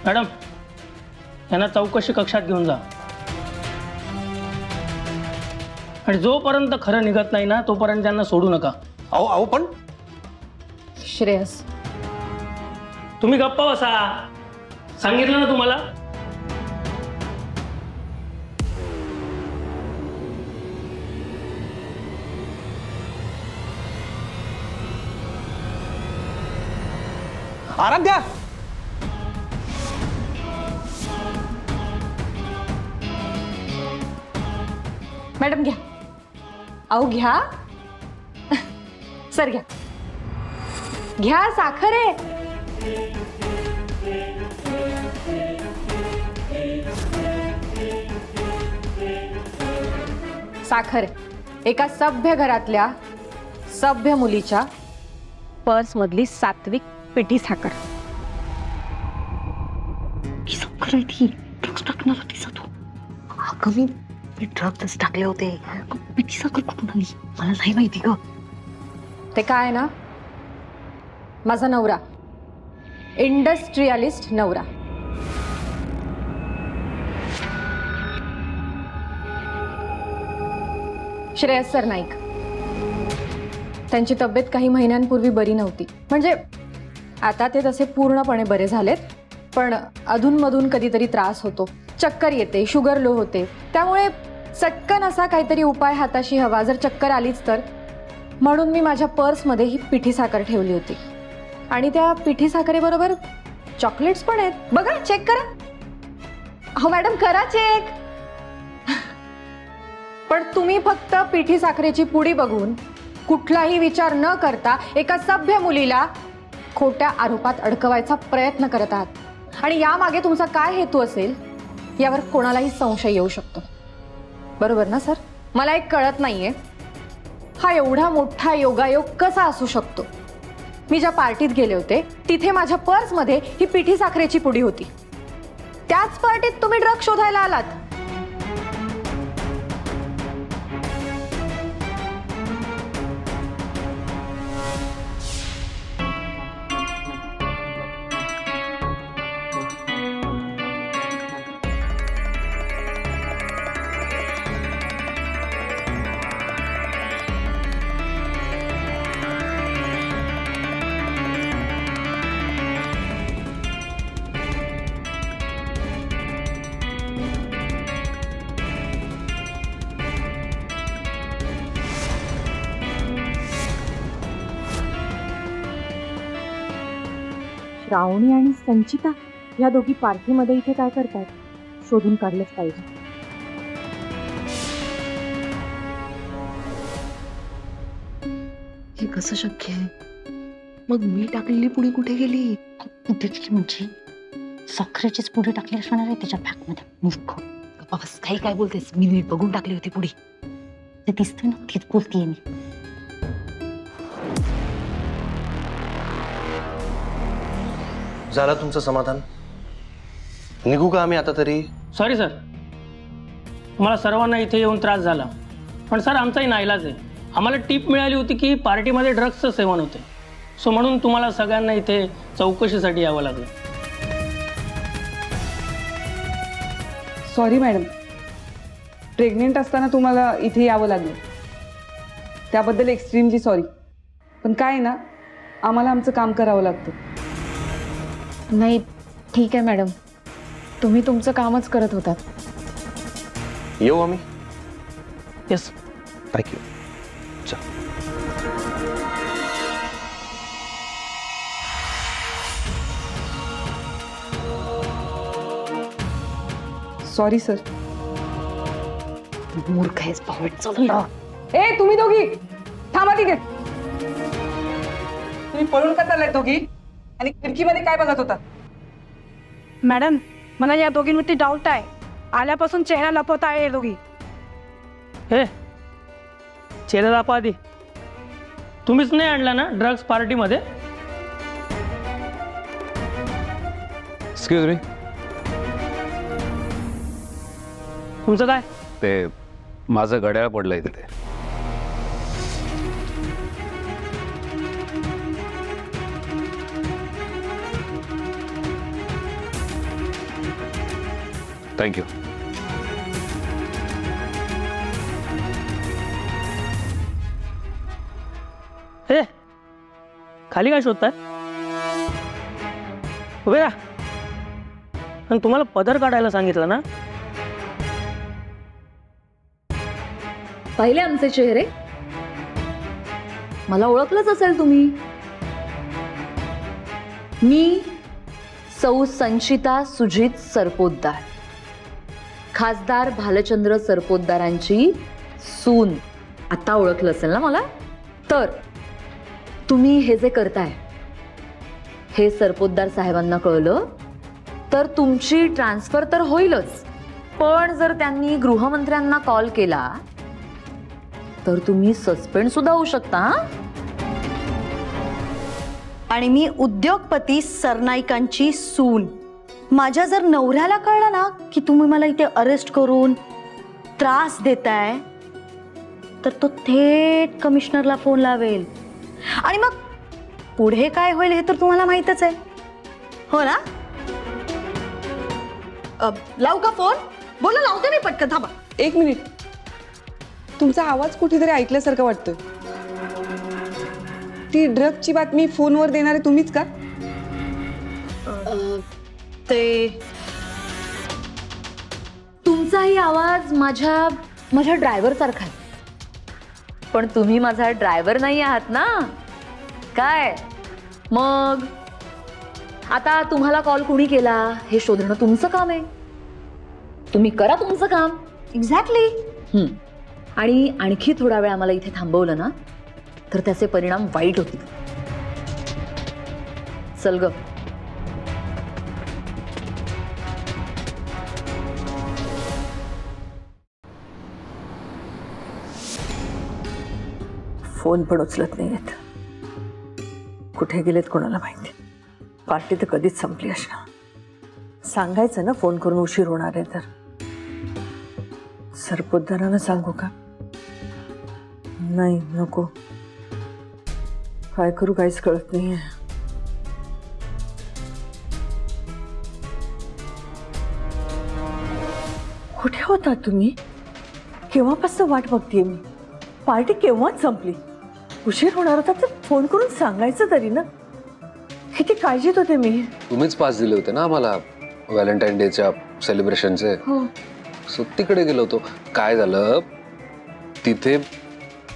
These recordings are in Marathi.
मॅडम यांना चौकशी कक्षात घेऊन जा आणि जोपर्यंत खरं निघत नाही ना तोपर्यंत त्यांना सोडू नका. अहो अहो पण श्रेयस, तुम्ही गप्पा बसा. सांगितलं ना तुम्हाला. आराध्या, मॅडम घ्या. अहो घ्या सर, घ्या घ्या. साखर आहे. साखर आहे. एका सभ्य घरातल्या सभ्य मुलीच्या पर्स मधली सात्विक पिठी साखर. ही साखर आहे ती. ड्रग्स टाकणार होतीस तू. अगं मी ड्रग्स टाकले होते. पिठी साखर कुठून आली मला नाही माहिती ग. ते काय ना, माझा नवरा इंडस्ट्रियलिस्ट नवरा. श्रेयस सर नाईक. त्यांची तब्येत काही महिन्यांपूर्वी बरी नव्हती. म्हणजे आता ते तसे पूर्णपणे बरे झालेत, पण अधूनमधून कधीतरी त्रास होतो, चक्कर येते, शुगर लो होते. त्यामुळे चटकन असा काहीतरी उपाय हाताशी हवा जर चक्कर आलीच तर. म्हणून मी माझ्या पर्समध्ये ही पिठी साखर ठेवली होती. आणि त्या पिठी साखरेबरोबर चॉकलेट्स पण आहेत. बघा, चेक करा. हो मॅडम, करा चेक. पण तुम्ही फक्त पिठी साखरेची पुडी बघून कुठलाही विचार न करता एका सभ्य मुलीला खोट्या आरोपात अडकवायचा प्रयत्न करत आहात. आणि यामागे तुमचा काय हेतू असेल यावर कोणालाही संशय येऊ शकतो. बरोबर ना सर? मला एक कळत नाहीये, हा एवढा मोठा योगायोग कसा असू शकतो. मी ज्या पार्टीत गेले होते तिथे माझ्या पर्समध्ये ही पिठी साखरेची पुडी होती. त्याच पार्टीत तुम्ही ड्रग शोधायला आलात. श्रावणी आणि संचिता या दोघी पार्टीमध्ये इथे काय करतात शोधून काढलंच पाहिजे. हे कसं शक्य आहे? मग मी टाकलेली पुडी कुठे गेली? कुठे गेली म्हणजे साखरेचीच पुडी टाकली असणार आहे त्याच्या बॅगमध्ये. मूर्ख. बस काही काय बोलतेस? मी नीट बघून टाकली होती पुडी. ते दिसतंय ना, तीच बोलतीये मी. झालं तुमचं समाधान? निघू का आम्ही आता तरी? सॉरी सर, तुम्हाला सर्वांना इथे येऊन त्रास झाला, पण सर आमचाही नाईलाज आहे. आम्हाला टीप मिळाली होती की पार्टीमध्ये ड्रग्सचं सेवन होते, सो म्हणून तुम्हाला सगळ्यांना इथे चौकशीसाठी यावं लागलं. सॉरी मॅडम, प्रेग्नेंट असताना तुम्हाला इथे यावं लागलं त्याबद्दल एक्स्ट्रीमली सॉरी. पण काय ना, आम्हाला आमचं काम करावं लागतं. नाही ठीक आहे मॅडम, तुम्ही तुमचं कामच करत होतात. येऊ आम्ही? येस. थँक्यू. Sorry sir. मूर्ख आहेस बावट. चल ना. ए तुम्ही दोघी थांबा तिथे. तुम्ही पळून का चाललाय दोघी? आणि खिडकीमध्ये काय बघत होता? मॅडम, मला या दोघींवरती डाऊट आहे. आल्यापासून चेहरा लपवत आहे हे दोघी. हे चेहरा दाखवा आधी. तुम्हीच नाही आणला ना ड्रग्स पार्टीमध्ये? Excuse me. तुमचं काय? ते माझं घड्याळ पडलंय तिथे. थँक्यू. हे खाली काय शोधताय? उभे राहा. आणि तुम्हाला पदर काढायला सांगितलं ना? पाहिले आमचे चेहरे? मला ओळखलंच असेल तुम्ही. मी सौ संचिता सुजित सरपोतदार, खासदार भालचंद्र सरपोतदारांची सून. आता ओळखलं असेल ना मला? तर तुम्ही हे जे करताय हे सरपोतदार साहेबांना कळलं तर तुमची ट्रान्सफर तर होईलच, पण जर त्यांनी गृहमंत्र्यांना कॉल केला तर तुम्ही सस्पेंड सुद्धा होऊ शकता. आणि मी उद्योगपती सरनाईकांची सून. माझ्या जर नवऱ्याला कळलं ना की तुम्ही मला इथे अरेस्ट करून त्रास देताय तर तो थेट कमिशनरला फोन लावेल. आणि मग पुढे काय होईल हे तर तुम्हाला माहीतच आहे, हो ना? लावू का फोन? बोला, लावते मी पटकन. थांबा 1 मिनिट. तुमचा आवाज कुठेतरी ऐकल्यासारखा वाटतोय. ती ड्रगची बातमी फोनवर देणारे तुम्हीच का? ते तुमचाही आवाज माझ्या ड्रायव्हर सारखा आहे. पण तुम्ही माझा ड्रायव्हर नाही आहात ना. काय मग आता तुम्हाला कॉल कुणी केला हे शोधणं तुमचं काम आहे. तुम्ही करा तुमचं काम. एक्झॅक्टली. आणि आणखी थोडा वेळ आम्हाला इथे थांबवलं ना तर त्याचे परिणाम वाईट होतील. चल ग. फोन पण उचलत नाहीयेत. कुठे गेलेत कोणाला माहिती. पार्टी तर कधीच संपली असणार. सांगायचं ना फोन करून उशीर होणार आहे तर. सरपोतदारांना सांगू का? नाही, नको. काय करू काहीच कळत नाहीये. कुठे होता तुम्ही? केव्हापासून वाट बघतीये मी. पार्टी केव्हाच संपली. उशीर होणार होता तर फोन करून सांगायचं तरी ना. किती काळजीत होते मी. तुम्हीच पास दिले होते ना आम्हाला व्हॅलेंटाईन डेच्या सेलिब्रेशनचे. सो तिकडे गेलो होतो. काय झालं तिथे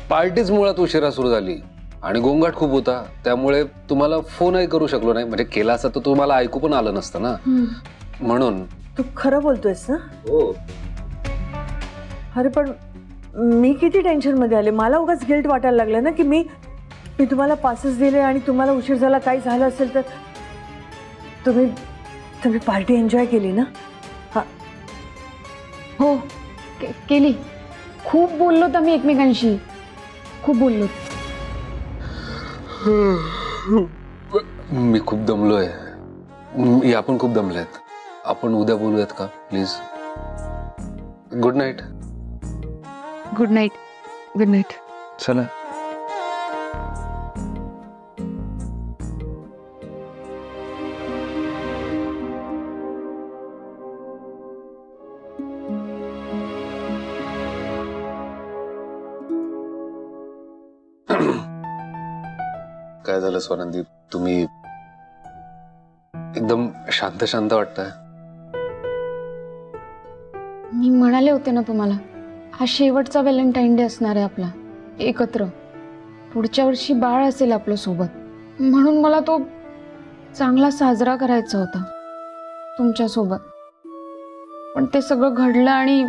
पार्टीच मुळात उशिरा सुरू झाली आणि गोंगाट खूप होता, त्यामुळे तुम्हाला फोनही करू शकलो नाही. म्हणजे केला असता तर तुम्हाला ऐकू पण आलं नसतं ना, म्हणून. तू खरं बोलतोयस ना? हो. अरे पण मी किती टेन्शन मध्ये आले. मला उगाच गिल्ट वाटायला लागलं ना की मी तुम्हाला पासेस दिले आणि तुम्हाला उशीर झाला, काही झालं असेल तर. तुम्ही पार्टी एन्जॉय केली ना? हो केली. खूप बोललो आम्ही एकमेकांशी. खूप बोललो. मी खूप दमलोय. या पण खूप दमलेत. आपण उद्या बोलूयात का please? Good night. Good night. Good night. चला. काय झालं स्वनंदी? तुम्ही एकदम शांत शांत वाटताय. मी म्हणाले होते ना तुम्हाला, हा शेवटचा व्हॅलेंटाईन डे असणार आहे आपला एकत्र. पुढच्या वर्षी बाळ असेल आपल्या सोबत, म्हणून मला तो चांगला साजरा करायचा होता तुमच्या सोबत. पण ते सगळं घडलं आणि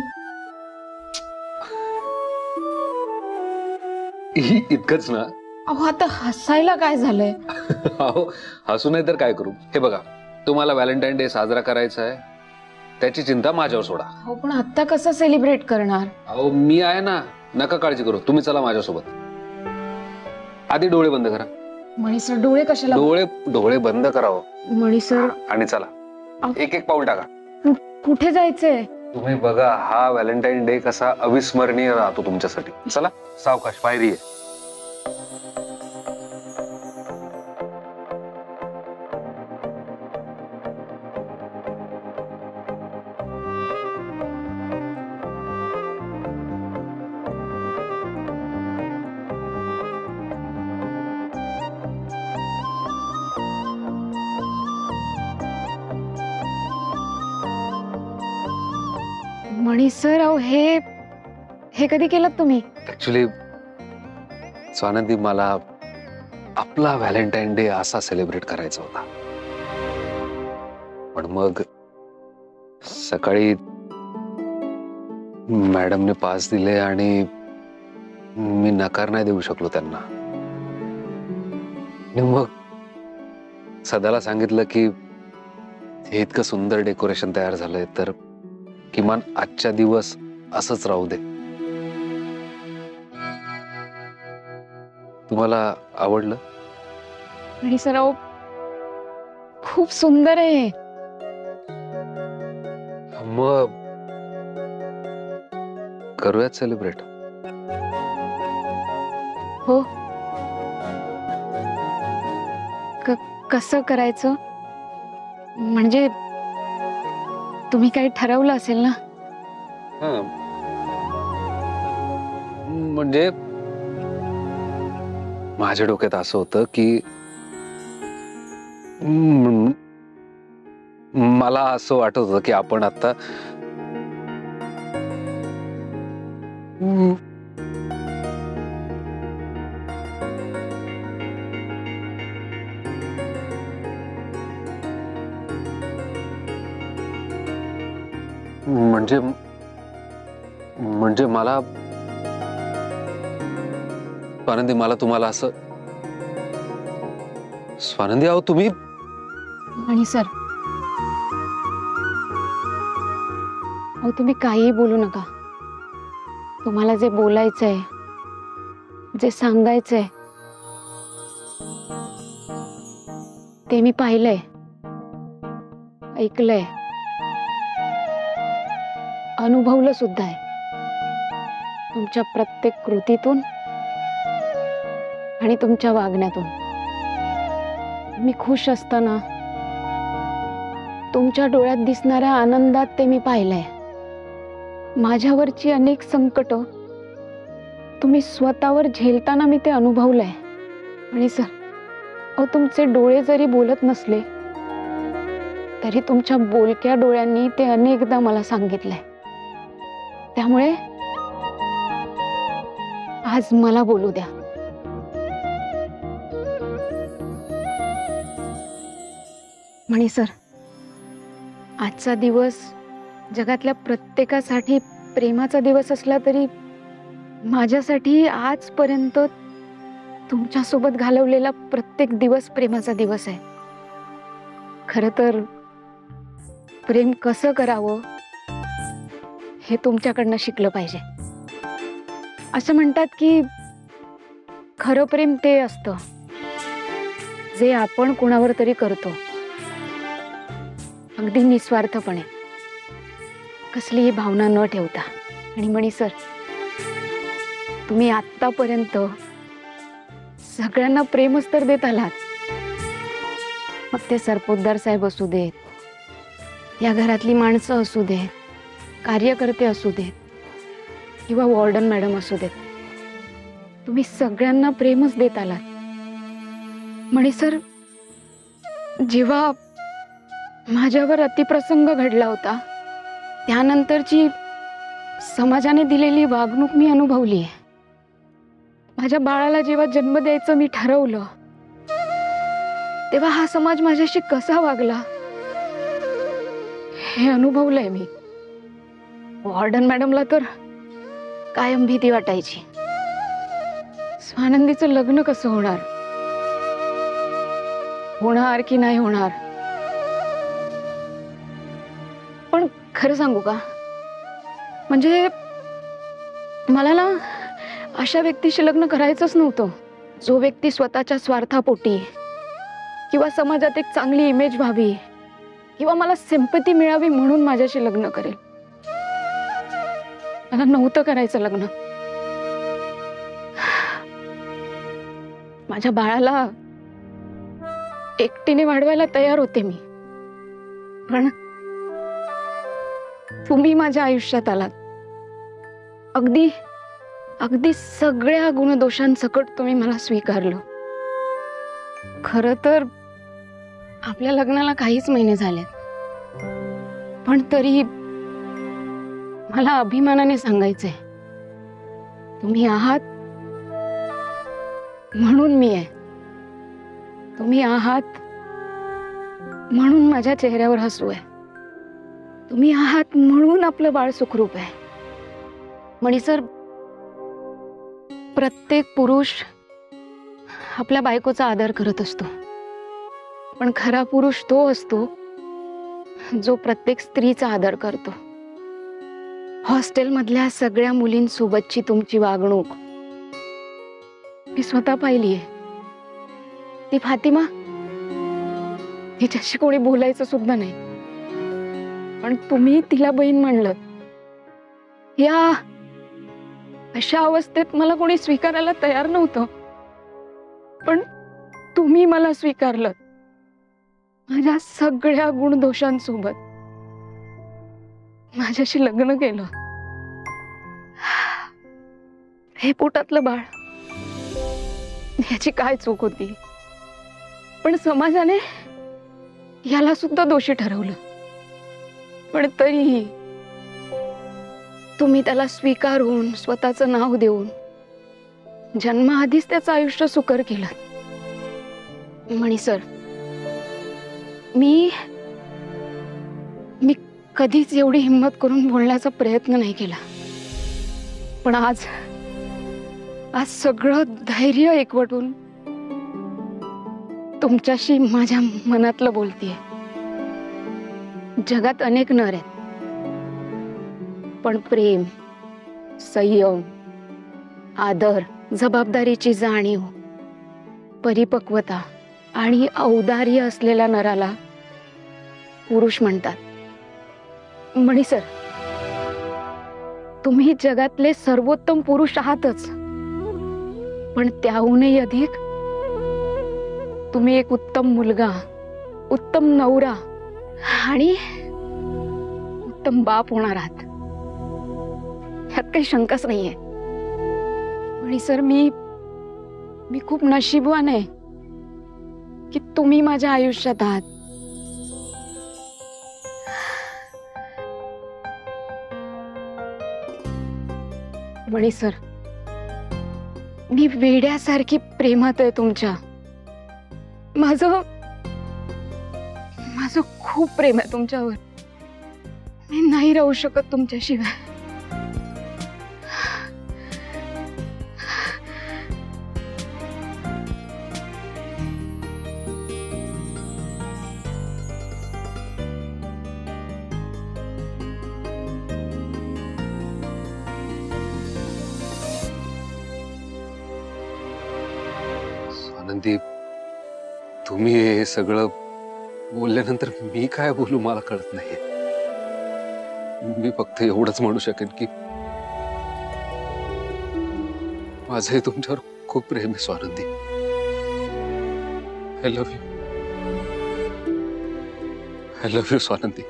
इतकंच ना? अहो आता हसायला काय झालंय? अहो हसू नाही तर काय करू. हे बघा, तुम्हाला व्हॅलेंटाईन डे साजरा करायचा आहे त्याची चिंता माझ्यावर सोडा. हो पण आता कसं सेलिब्रेट करणार? अहो मी आहे ना, नका काळजी करू. तुम्ही चला माझ्यासोबत. आधी डोळे बंद करा. मणी सर डोळे कशाला? डोळे बंद करा मणी सर. आणि चला एक एक पाऊल टाका. कुठे जायचंय? तुम्ही बघा हा व्हॅलेंटाईन डे कसा अविस्मरणीय राहतो तुमच्यासाठी. चला सावकाश, पायरी आहे. मणी सर, अहो हे हे कधी केलं तुम्ही? ऍक्च्युली स्वानंदी, मला आपला व्हॅलेंटाईन डे असा सेलिब्रेट करायचा होता, पण मग सकाळी मॅडमने पास दिले आणि मी नकार नाही देऊ शकलो त्यांना. आणि मग सदाला सांगितलं की हे इतकं सुंदर डेकोरेशन तयार झालंय तर किमान आजच्या दिवस असंच राहू दे. तुम्हाला आवडलं? मणी सर, अहो खूप सुंदर आहे. मग करूयात सेलिब्रेट. हो, कसं करायचं? म्हणजे तुम्ही काही ठरवलं असेल ना? म्हणजे माझ्या डोक्यात असं होतं की मला असं वाटत होतं की आपण आता म्हणजे मला स्वानंदी, मला तुम्हाला असं स्वानंदी, अहो तुम्ही. मणी सर, अहो तुम्ही काहीही बोलू नका. तुम्हाला जे बोलायचंय, जे सांगायचंय ते मी पाहिलंय, ऐकलंय, अनुभवलं सुद्धा आहे. तुमच्या प्रत्येक कृतीतून आणि तुमच्या वागण्यातून. मी खुश असताना तुमच्या डोळ्यात दिसणाऱ्या आनंदात ते मी पाहिलंय. माझ्यावरची अनेक संकट तुम्ही स्वतःवर झेलताना मी ते अनुभवलंय. आणि सर, अहो तुमचे डोळे जरी बोलत नसले तरी तुमच्या बोलक्या डोळ्यांनी ते अनेकदा मला सांगितलंय. त्यामुळे आज मला बोलू द्या. मणी सर, आजचा दिवस जगातल्या प्रत्येकासाठी प्रेमाचा दिवस असला तरी माझ्यासाठी आजपर्यंत तुमच्यासोबत घालवलेला प्रत्येक दिवस प्रेमाचा दिवस आहे. खरं तर प्रेम कसं करावं हे तुमच्याकडनं शिकलं पाहिजे. असं म्हणतात की खरं प्रेम ते असतं जे आपण कुणावर तरी करतो, अगदी निस्वार्थपणे, कसलीही भावना न ठेवता. आणि मणी सर, तुम्ही आत्तापर्यंत सगळ्यांना प्रेमच तर देत आलात. मग ते सरपोतदार साहेब असू देत, या घरातली माणसं असू देत, कार्यकर्ते असू देत किंवा वॉर्डन मॅडम असू देत, तुम्ही सगळ्यांना प्रेमच देत आलात. मणी सर, जेव्हा माझ्यावर अतिप्रसंग घडला होता त्यानंतरची समाजाने दिलेली वागणूक मी अनुभवली आहे. माझ्या बाळाला जेव्हा जन्म द्यायचं मी ठरवलं तेव्हा हा समाज माझ्याशी कसा वागला हे अनुभवलंय मी. वॉर्डन मॅडमला तर कायम भीती वाटायची, स्वानंदीचं लग्न कसं होणार, होणार की नाही होणार. पण खरं सांगू का, म्हणजे मला ना अशा व्यक्तीशी लग्न करायचंच नव्हतं जो व्यक्ती स्वतःच्या स्वार्थापोटी किंवा समाजात एक चांगली इमेज व्हावी किंवा मला सिंपती मिळावी म्हणून माझ्याशी लग्न करेल. मला नव्हतं करायचं लग्न. माझ्या बाळाला एकटीने वाढवायला तयार होते मी, पण तुम्ही माझ्या आयुष्यात आलात. अगदी अगदी सगळ्या गुणदोषांसकट तुम्ही मला स्वीकारलं. खरं तर आपल्या लग्नाला काहीच महिने झाले, पण तरी मला अभिमानाने सांगायचंय, तुम्ही आहात म्हणून मी आहे. तुम्ही आहात म्हणून माझ्या चेहऱ्यावर हसू आहे. तुम्ही आहात म्हणून आपलं बाळ सुखरूप आहे. मणी सर, प्रत्येक पुरुष आपल्या बायकोचा आदर करत असतो, पण खरा पुरुष तो असतो जो प्रत्येक स्त्रीचा आदर करतो. हॉस्टेलमधल्या सगळ्या मुलींसोबतची तुमची वागणूक मी स्वतः पाहिली आहे. ती फातिमा, तिच्याशी कोणी बोलायचं सुद्धा नाही, पण तुम्ही तिला बहीण म्हणलं. या अशा अवस्थेत मला कोणी स्वीकारायला तयार नव्हतं, पण तुम्ही मला स्वीकारलं. माझ्या सगळ्या गुणदोषांसोबत माझ्याशी लग्न केलं. हे पोटातलं बाळ, याची काय चूक होती? पण समाजाने याला सुद्धा दोषी ठरवलं. पण तरीही तुम्ही त्याला स्वीकारून स्वतःचं नाव देऊन जन्माआधीच त्याचं आयुष्य सुकर केलं. मणी सर, मी कधीच एवढी हिंमत करून बोलण्याचा प्रयत्न नाही केला, पण आज सगळं धैर्य एकवटून तुमच्याशी माझ्या मनातलं बोलतेय. जगात अनेक नर आहेत, पण प्रेम, संयम, आदर, जबाबदारीची जाणीव, परिपक्वता आणि औदार्य असलेल्या नराला पुरुष म्हणतात. मणी सर, तुम्ही जगातले सर्वोत्तम पुरुष आहातच, पण त्याहूनही अधिक तुम्ही एक उत्तम मुलगा, उत्तम नवरा आणि उत्तम बाप होणार आहात, ह्यात काही शंकाच नाहीये. मणी सर, मी खूप नशीबवान आहे की तुम्ही माझ्या आयुष्यात आहात. मणी सर, मी वेड्यासारखी प्रेमात आहे तुमच्या. माझं खूप प्रेम आहे तुमच्यावर. मी नाही राहू शकत तुमच्याशिवाय. स्वानंदी, तुम्ही हे सगळं बोलल्यानंतर मी काय बोलू मला कळत नाहीये. मी फक्त एवढंच म्हणू शकेन की माझंही तुमच्यावर खूप प्रेम आहे Swanandi. I love you. I love you Swanandi.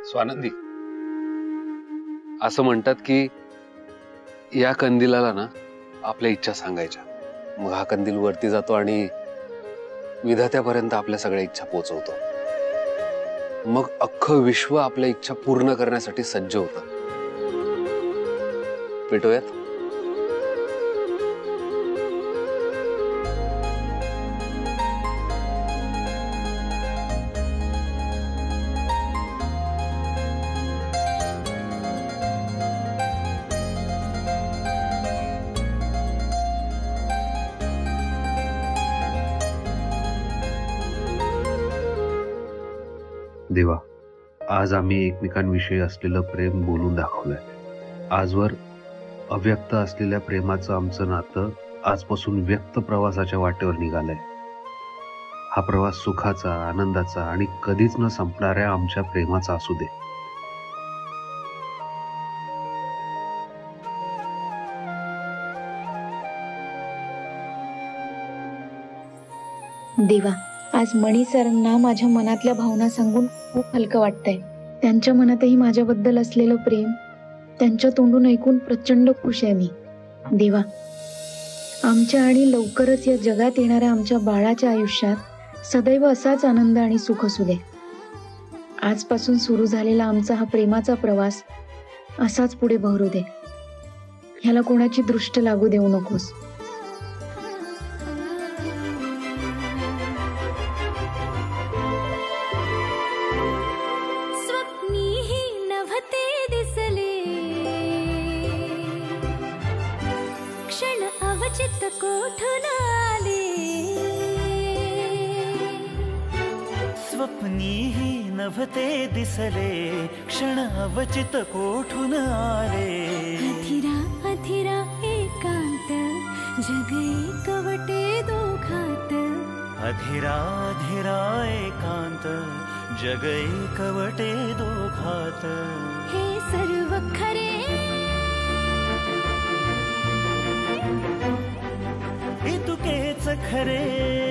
Swanandi, असं म्हणतात की या कंदिलाला ना आपल्या इच्छा सांगायच्या, मग हा कंदील वरती जातो आणि विधात्यापर्यंत आपल्या सगळ्या इच्छा पोहोचवतो. मग अख्खं विश्व आपल्या इच्छा पूर्ण करण्यासाठी सज्ज होतं. पेटूयात? देवा, आज आम्ही एकमेकांविषयी असलेलं प्रेम बोलून दाखवलंय. आजवर अव्यक्त असलेल्या प्रेमाचं आमचं नातं आजपासून व्यक्त प्रवासाच्या वाटेवर निघालंय. हा प्रवास सुखाचा, आनंदाचा आणि कधीच न संपणाऱ्या आमच्या प्रेमाचा असू दे. देवा, आज मणी सरांना माझ्या मनातल्या भावना सांगून खूप हलकं वाटतंय. त्यांच्या मनातही माझ्याबद्दल असलेलं प्रेम त्यांच्या तोंडून ऐकून प्रचंड खुश आहे मी. देवा, आमच्या आणि लवकरच या जगात येणाऱ्या आमच्या बाळाच्या आयुष्यात सदैव असाच आनंद आणि सुख असू दे. आजपासून सुरू झालेला आमचा हा प्रेमाचा प्रवास असाच पुढे बहरू दे. ह्याला कोणाची दृष्ट लागू देऊ नकोस. अवचित कोठून आले, स्वप्नीही नभते दिसले, क्षण अवचित कोठून आले. अथिरा अथिरा एकांत, जग एकवटे दोघात. अधिरा अधिरा एकांत, जग एकवटे दोघात. हे सर्व खरे, हे तुकेच खरे.